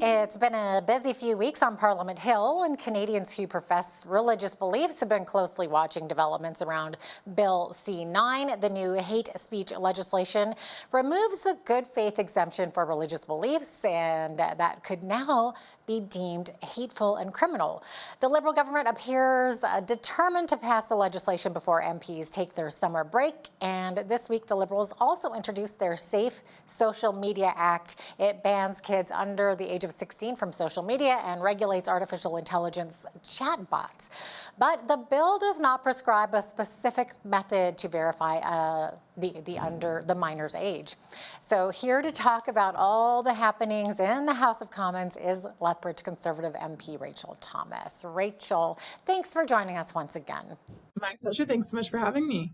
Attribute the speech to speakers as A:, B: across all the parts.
A: It's been a busy few weeks on Parliament Hill, and Canadians who profess religious beliefs have been closely watching developments around Bill C-9. The new hate speech legislation removes the good faith exemption for religious beliefs, and that could now be deemed hateful and criminal. The Liberal government appears determined to pass the legislation before MPs take their summer break. And this week, the Liberals also introduced their Safe Social Media Act. It bans kids under the age of 16 from social media and regulates artificial intelligence chatbots. But the bill does not prescribe a specific method to verify the minor's age. So here to talk about all the happenings in the House of Commons is Lethbridge Conservative MP Rachael Thomas. Rachael, thanks for joining us once again.
B: My pleasure. Thanks so much for having me.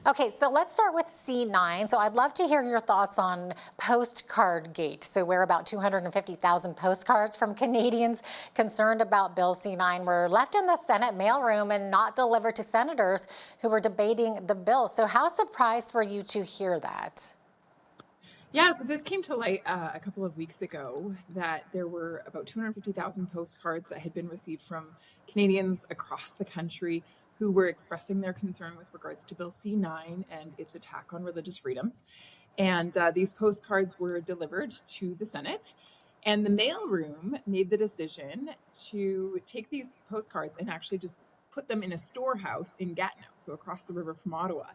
A: Okay, so let's start with C-9. So I'd love to hear your thoughts on postcard gate. So where about 250,000 postcards from Canadians concerned about Bill C-9 were left in the Senate mailroom and not delivered to senators who were debating the bill. So how surprised were you to hear that?
B: Yeah, so this came to light a couple of weeks ago that there were about 250,000 postcards that had been received from Canadians across the country who were expressing their concern with regards to Bill C-9 and its attack on religious freedoms. And these postcards were delivered to the Senate. And the mailroom made the decision to take these postcards and actually just put them in a storehouse in Gatineau, so across the river from Ottawa,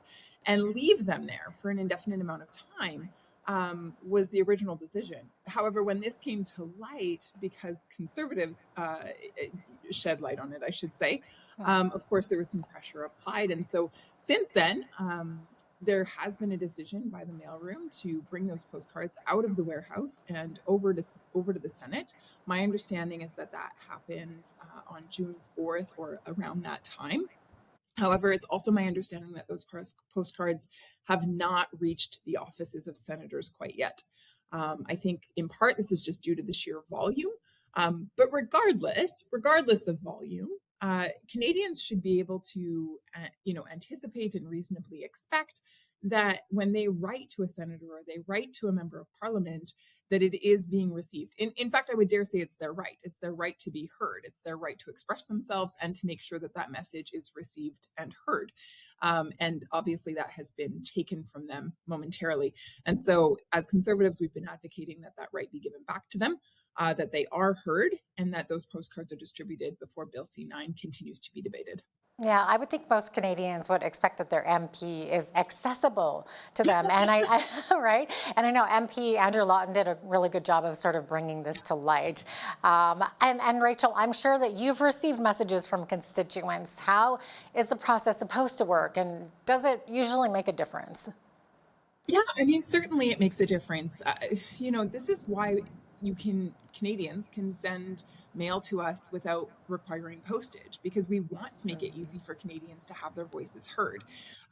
B: and leave them there for an indefinite amount of time. Was the original decision. However, when this came to light, because Conservatives shed light on it, I should say, of course, there was some pressure applied. And so since then, there has been a decision by the mailroom to bring those postcards out of the warehouse and over to the Senate. My understanding is that happened on June 4th or around that time. However, it's also my understanding that those postcards have not reached the offices of senators quite yet. I think in part this is just due to the sheer volume. But regardless of volume, Canadians should be able to, anticipate and reasonably expect that when they write to a senator or they write to a member of parliament, that it is being received. In fact, I would dare say it's their right. It's their right to be heard. It's their right to express themselves and to make sure that that message is received and heard. And obviously that has been taken from them momentarily. And so as Conservatives, we've been advocating that that right be given back to them, that they are heard, and that those postcards are distributed before Bill C-9 continues to be debated.
A: Yeah, I would think most Canadians would expect that their MP is accessible to them. And right? And I know MP Andrew Lawton did a really good job of sort of bringing this to light. And Rachael, I'm sure that you've received messages from constituents. How is the process supposed to work? And does it usually make a difference?
B: Yeah, I mean, certainly it makes a difference. This is why Canadians can send mail to us without requiring postage, because we want to make it easy for Canadians to have their voices heard.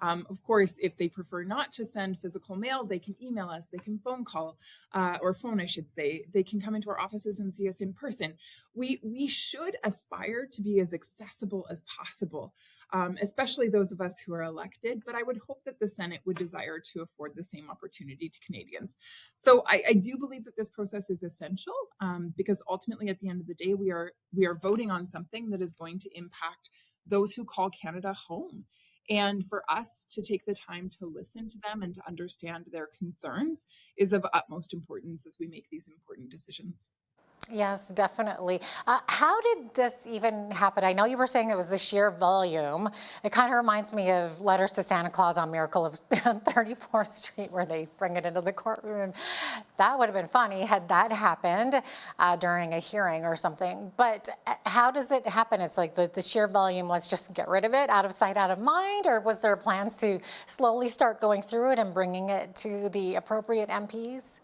B: Of course, if they prefer not to send physical mail, they can email us, they can phone call, or phone, I should say. They can come into our offices and see us in person. We should aspire to be as accessible as possible, especially those of us who are elected. But I would hope that the Senate would desire to afford the same opportunity to Canadians. So I do believe that this process is essential, because ultimately, at the end of the day, we are voting on something that is going to impact those who call Canada home. And for us to take the time to listen to them and to understand their concerns is of utmost importance as we make these important decisions.
A: Yes, definitely. How did this even happen? I know you were saying it was the sheer volume. It kind of reminds me of Letters to Santa Claus on Miracle of 34th Street, where they bring it into the courtroom. That would have been funny had that happened during a hearing or something. But how does it happen? It's like the sheer volume, let's just get rid of it, out of sight, out of mind? Or was there plans to slowly start going through it and bringing it to the appropriate MPs?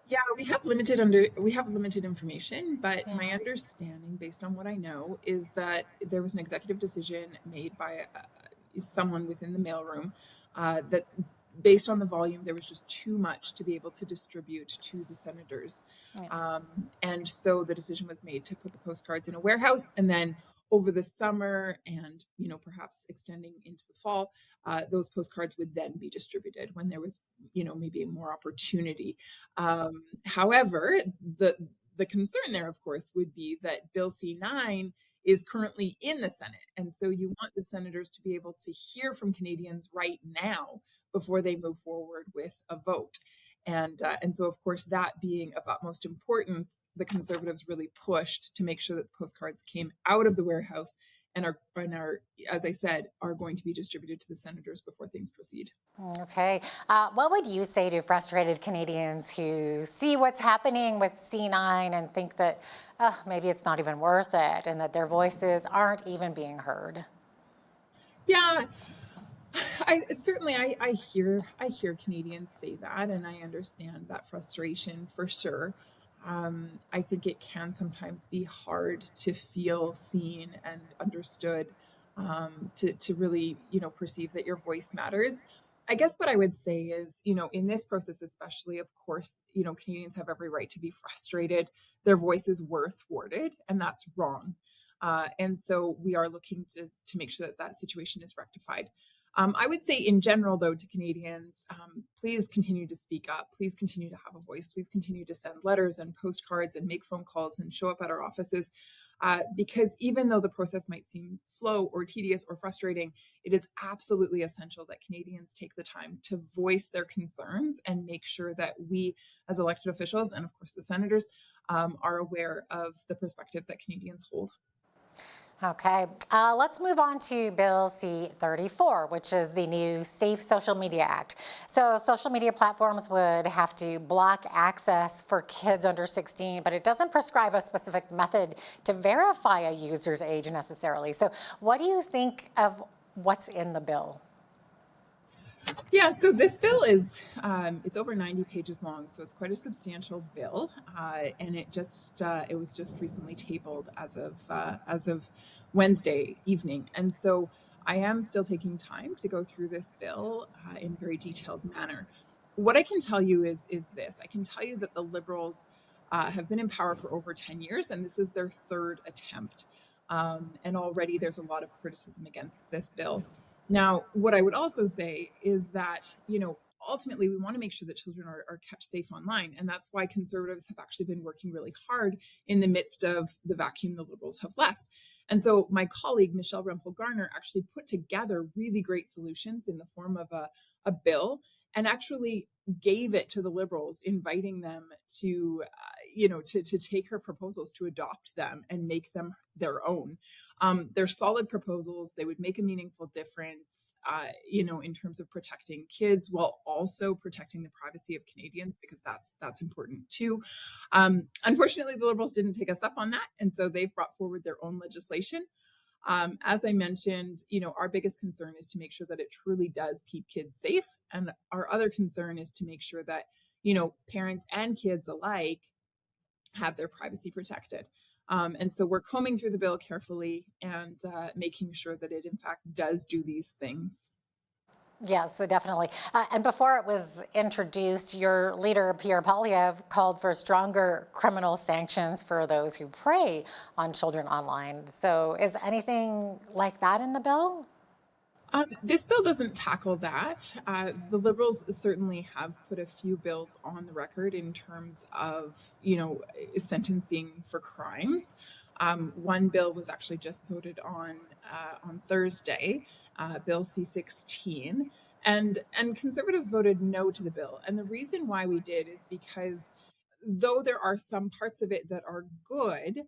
B: Yeah, we have limited information, but my understanding, based on what I know, is that there was an executive decision made by someone within the mailroom, that based on the volume, there was just too much to be able to distribute to the senators.
A: Yeah.
B: And so the decision was made to put the postcards in a warehouse, and then over the summer and perhaps extending into the fall, those postcards would then be distributed when there was maybe more opportunity. However, the the concern there, of course, would be that Bill C-9 is currently in the Senate. And so you want the senators to be able to hear from Canadians right now before they move forward with a vote. And so, of course, that being of utmost importance, the Conservatives really pushed to make sure that the postcards came out of the warehouse and are, as I said, are going to be distributed to the senators before things proceed.
A: Okay. What would you say to frustrated Canadians who see what's happening with C9 and think that maybe it's not even worth it and that their voices aren't even being heard?
B: Yeah, I hear Canadians say that, and I understand that frustration for sure. I think it can sometimes be hard to feel seen and understood, to really, perceive that your voice matters. I guess what I would say is, in this process, especially, of course, Canadians have every right to be frustrated. Their voices were thwarted, and that's wrong. And so we are looking to make sure that that situation is rectified. I would say in general, though, to Canadians, please continue to speak up. Please continue to have a voice. Please continue to send letters and postcards and make phone calls and show up at our offices. Because even though the process might seem slow or tedious or frustrating, it is absolutely essential that Canadians take the time to voice their concerns and make sure that we, as elected officials, and of course the senators, are aware of the perspective that Canadians hold.
A: Okay, let's move on to Bill C-34, which is the new Safe Social Media Act. So social media platforms would have to block access for kids under 16, but it doesn't prescribe a specific method to verify a user's age necessarily. So what do you think of what's in the bill?
B: Yeah, so this bill is it's over 90 pages long, so it's quite a substantial bill, and it was just recently tabled as of Wednesday evening, and so I am still taking time to go through this bill in a very detailed manner. What I can tell you is this: I can tell you that the Liberals have been in power for over 10 years, and this is their third attempt, and already there's a lot of criticism against this bill. Now, what I would also say is that, ultimately we want to make sure that children are kept safe online. And that's why Conservatives have actually been working really hard in the midst of the vacuum the Liberals have left. And so my colleague, Michelle Rempel-Garner, actually put together really great solutions in the form of a bill and actually gave it to the Liberals, inviting them to, to take her proposals, to adopt them and make them their own. They're solid proposals. They would make a meaningful difference, in terms of protecting kids while also protecting the privacy of Canadians, because that's important too. Unfortunately, the Liberals didn't take us up on that, and so they've brought forward their own legislation. As I mentioned, our biggest concern is to make sure that it truly does keep kids safe, and our other concern is to make sure that parents and kids alike have their privacy protected. And so we're combing through the bill carefully and making sure that it, in fact, does do these things.
A: Yes, so definitely. And before it was introduced, your leader, Pierre Poilievre, called for stronger criminal sanctions for those who prey on children online. So is anything like that in the bill?
B: This bill doesn't tackle that. The Liberals certainly have put a few bills on the record in terms of, sentencing for crimes. One bill was actually just voted on Thursday, Bill C-16, and Conservatives voted no to the bill. And the reason why we did is because though there are some parts of it that are good,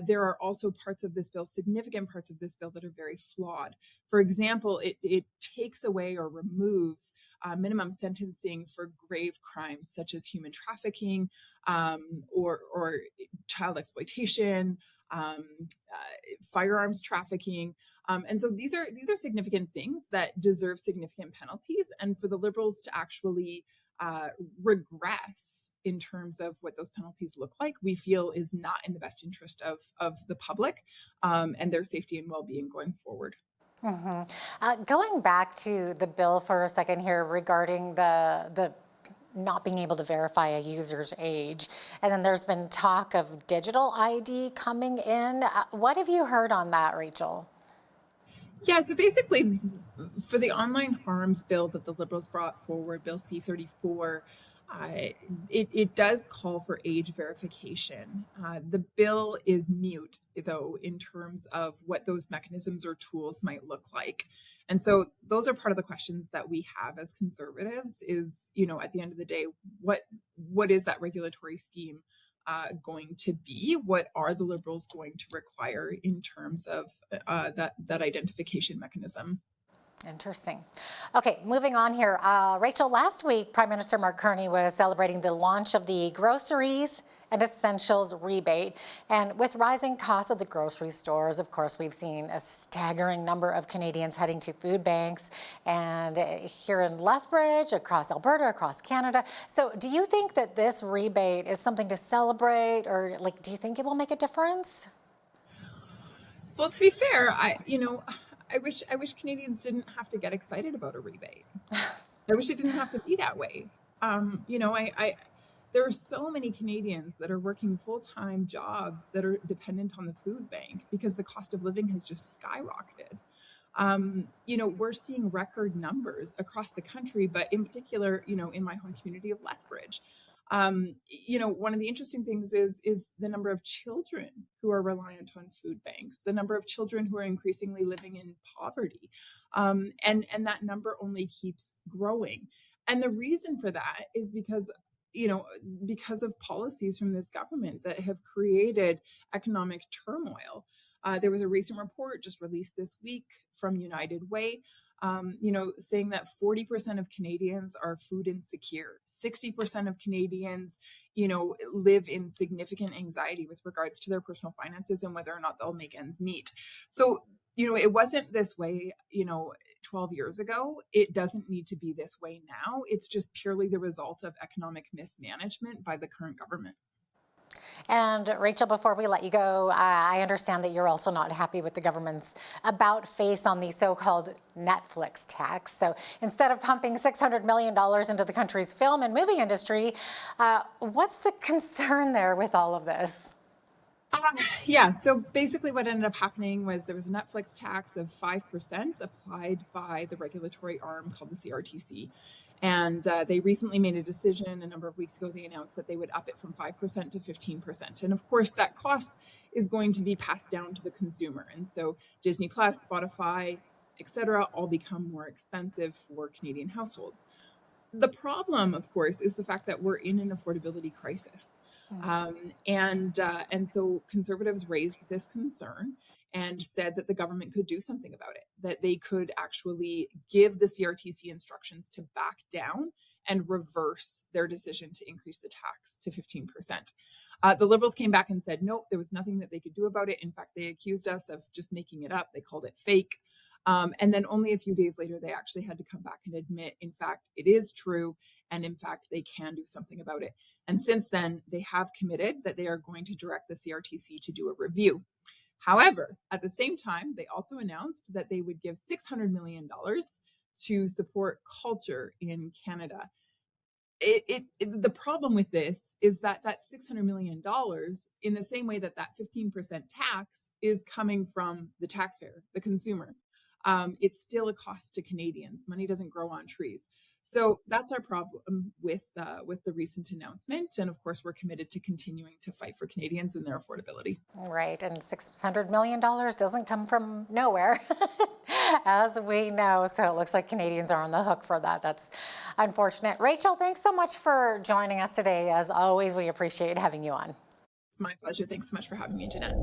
B: there are also parts of this bill, significant parts of this bill, that are very flawed. For example, it takes away or removes minimum sentencing for grave crimes such as human trafficking, or child exploitation, firearms trafficking. And so these are significant things that deserve significant penalties. And for the Liberals to actually regress in terms of what those penalties look like, we feel is not in the best interest of the public and their safety and well-being going forward.
A: Going back to the bill for a second here regarding the not being able to verify a user's age, and then there's been talk of digital ID coming in. What have you heard on that, Rachel?
B: Yeah, so basically, for the online harms bill that the Liberals brought forward, Bill C-34, It does call for age verification. The bill is mute, though, in terms of what those mechanisms or tools might look like. And so those are part of the questions that we have as conservatives is, at the end of the day, what is that regulatory scheme going to be? What are the Liberals going to require in terms of that identification mechanism?
A: Interesting. Okay, moving on here. Rachel, last week, Prime Minister Mark Carney was celebrating the launch of the Groceries and Essentials rebate. And with rising costs at the grocery stores, of course, we've seen a staggering number of Canadians heading to food banks and here in Lethbridge, across Alberta, across Canada. So do you think that this rebate is something to celebrate, or do you think it will make a difference?
B: Well, to be fair, I wish Canadians didn't have to get excited about a rebate. I wish it didn't have to be that way. There are so many Canadians that are working full-time jobs that are dependent on the food bank because the cost of living has just skyrocketed. We're seeing record numbers across the country, but in particular, in my home community of Lethbridge. One of the interesting things is the number of children who are reliant on food banks, the number of children who are increasingly living in poverty, and that number only keeps growing. And the reason for that is because of policies from this government that have created economic turmoil. There was a recent report just released this week from United Way, saying that 40% of Canadians are food insecure. 60% of Canadians, live in significant anxiety with regards to their personal finances and whether or not they'll make ends meet. So, it wasn't this way, 12 years ago. It doesn't need to be this way now. It's just purely the result of economic mismanagement by the current government.
A: And Rachel, before we let you go, I understand that you're also not happy with the government's about face on the so-called Netflix tax. So instead of pumping $600 million into the country's film and movie industry, what's the concern there with all of this?
B: Yeah, so basically what ended up happening was there was a Netflix tax of 5% applied by the regulatory arm called the CRTC. And they recently made a decision a number of weeks ago. They announced that they would up it from 5% to 15%. And of course, that cost is going to be passed down to the consumer. And so Disney Plus, Spotify, etc., all become more expensive for Canadian households. The problem, of course, is the fact that we're in an affordability crisis. And so conservatives raised this concern and said that the government could do something about it, that they could actually give the CRTC instructions to back down and reverse their decision to increase the tax to 15%. The Liberals came back and said, no, there was nothing that they could do about it. In fact, they accused us of just making it up. They called it fake. And then only a few days later, they actually had to come back and admit, in fact, it is true. And in fact, they can do something about it. And since then, they have committed that they are going to direct the CRTC to do a review. However, at the same time, they also announced that they would give $600 million to support culture in Canada. The problem with this is that $600 million, in the same way that 15% tax is coming from the taxpayer, the consumer, it's still a cost to Canadians. Money doesn't grow on trees. So that's our problem with the recent announcement. And of course, we're committed to continuing to fight for Canadians and their affordability.
A: Right, and $600 million doesn't come from nowhere, as we know. So it looks like Canadians are on the hook for that. That's unfortunate. Rachel, thanks so much for joining us today. As always, we appreciate having you on.
B: It's my pleasure. Thanks so much for having me, Jeanette.